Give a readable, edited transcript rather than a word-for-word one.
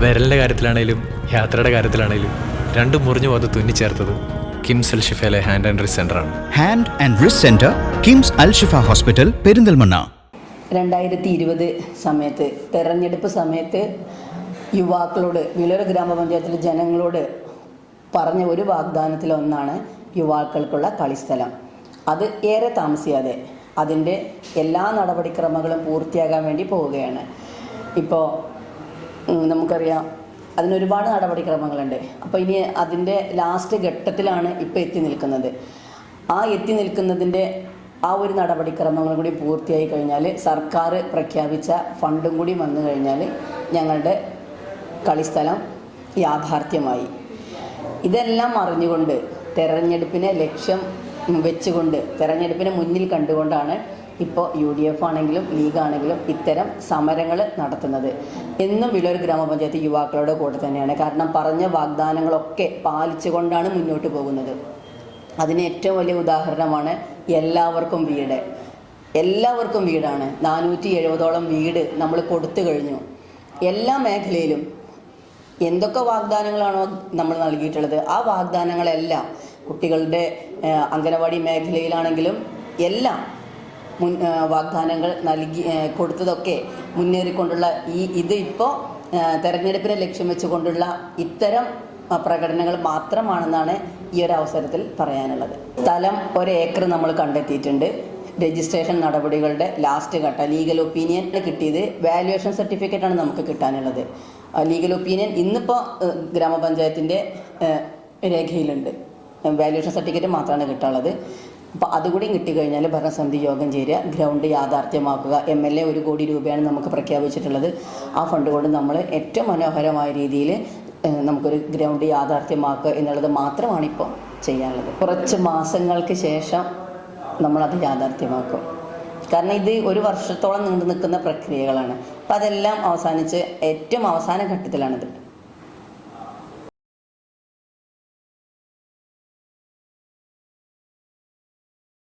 വിരലിൻ്റെ കാര്യത്തിലാണേലും യാത്രയുടെ കാര്യത്തിലാണേലും രണ്ടും മുറിഞ്ഞു പോകാതെ തുന്നിച്ചേർത്തത് കിംസ് അൽ ഷിഫയിലെ ഹാൻഡ് ആൻഡ് റിസ്റ്റ് സെൻ്ററാണ്. Hand and wrist centre, KIMS Al Shifa hospital, Perinthalmanna. 2020 സമയത്ത് തെരഞ്ഞെടുപ്പ് സമയത്ത് യുവാക്കളോട് വിളൂർ ഗ്രാമപഞ്ചായത്തിലെ ജനങ്ങളോട് പറഞ്ഞ ഒരു വാഗ്ദാനത്തിലൊന്നാണ് യുവാക്കൾക്കുള്ള കളിസ്ഥലം. അത് ഏറെ താമസിയാതെ അതിൻ്റെ എല്ലാ നടപടിക്രമങ്ങളും പൂർത്തിയാകാൻ വേണ്ടി പോവുകയാണ്. ഇപ്പോൾ നമുക്കറിയാം അതിനൊരുപാട് നടപടിക്രമങ്ങളുണ്ട്. അപ്പോൾ ഇനി അതിൻ്റെ ലാസ്റ്റ് ഘട്ടത്തിലാണ് ഇപ്പോൾ എത്തി നിൽക്കുന്നത്. ആ എത്തി നിൽക്കുന്നതിൻ്റെ ആ ഒരു നടപടിക്രമങ്ങളും കൂടി പൂർത്തിയായി കഴിഞ്ഞാൽ സർക്കാർ പ്രഖ്യാപിച്ച ഫണ്ടും കൂടി വന്നു കഴിഞ്ഞാൽ ഞങ്ങളുടെ കളിസ്ഥലം യാഥാർത്ഥ്യമായി. ഇതെല്ലാം അറിഞ്ഞുകൊണ്ട് തെരഞ്ഞെടുപ്പിനെ ലക്ഷ്യം വെച്ചുകൊണ്ട് തെരഞ്ഞെടുപ്പിനെ മുന്നിൽ കണ്ടുകൊണ്ടാണ് ഇപ്പോൾ UDF ആണെങ്കിലും ലീഗാണെങ്കിലും ഇത്തരം സമരങ്ങൾ നടത്തുന്നത്. എന്നും വിളൂർ ഗ്രാമപഞ്ചായത്ത് യുവാക്കളുടെ കൂടെ തന്നെയാണ്. കാരണം പറഞ്ഞ വാഗ്ദാനങ്ങളൊക്കെ പാലിച്ചുകൊണ്ടാണ് മുന്നോട്ട് പോകുന്നത്. അതിന് ഏറ്റവും വലിയ ഉദാഹരണമാണ് എല്ലാവർക്കും വീട്. എല്ലാവർക്കും വീടാണ്. 470ഓളം വീട് നമ്മൾ കൊടുത്തു കഴിഞ്ഞു. എല്ലാ മേഖലയിലും എന്തൊക്കെ വാഗ്ദാനങ്ങളാണോ നമ്മൾ നൽകിയിട്ടുള്ളത് ആ വാഗ്ദാനങ്ങളെല്ലാം കുട്ടികളുടെ അംഗനവാടി മേഖലയിലാണെങ്കിലും എല്ലാം വാഗ്ദാനങ്ങൾ നൽകി കൊടുത്തതൊക്കെ മുന്നേറിക്കൊണ്ടുള്ള ഇത് ഇപ്പോൾ തെരഞ്ഞെടുപ്പിനെ ലക്ഷ്യം വെച്ചുകൊണ്ടുള്ള ഇത്തരം പ്രകടനങ്ങൾ മാത്രമാണെന്നാണ് ഈ ഒരു അവസരത്തിൽ പറയാനുള്ളത്. സ്ഥലം 1 ഏക്കർ നമ്മൾ കണ്ടെത്തിയിട്ടുണ്ട്. രജിസ്ട്രേഷൻ നടപടികളുടെ ലാസ്റ്റ് ഘട്ട ലീഗൽ ഒപ്പീനിയൻ കിട്ടിയത് വാല്യുവേഷൻ സർട്ടിഫിക്കറ്റാണ് നമുക്ക് കിട്ടാനുള്ളത്. ലീഗൽ ഒപ്പീനിയൻ ഇന്നിപ്പോൾ ഗ്രാമപഞ്ചായത്തിൻ്റെ രേഖയിലുണ്ട്. വാല്യുവേഷൻ സർട്ടിഫിക്കറ്റ് മാത്രമാണ് കിട്ടാനുള്ളത്. അപ്പോൾ അതുകൂടി കിട്ടിക്കഴിഞ്ഞാൽ ഭരണസമിതി യോഗം ചേരുക, ഗ്രൗണ്ട് യാഥാർത്ഥ്യമാക്കുക. MLA 1 കോടി രൂപയാണ് നമുക്ക് പ്രഖ്യാപിച്ചിട്ടുള്ളത്. ആ ഫണ്ട് കൊണ്ട് നമ്മൾ ഏറ്റവും മനോഹരമായ രീതിയിൽ നമുക്കൊരു ഗ്രൗണ്ട് യാഥാർത്ഥ്യമാക്കുക എന്നുള്ളത് മാത്രമാണ് ഇപ്പോൾ ചെയ്യാനുള്ളത്. കുറച്ച് മാസങ്ങൾക്ക് ശേഷം നമ്മളത് യാഥാർത്ഥ്യമാക്കും. കാരണം ഇത് 1 വർഷത്തോളം നീണ്ടു നിൽക്കുന്ന പ്രക്രിയകളാണ്. അപ്പോൾ അതെല്ലാം അവസാനിച്ച് ഏറ്റവും അവസാന ഘട്ടത്തിലാണിത്.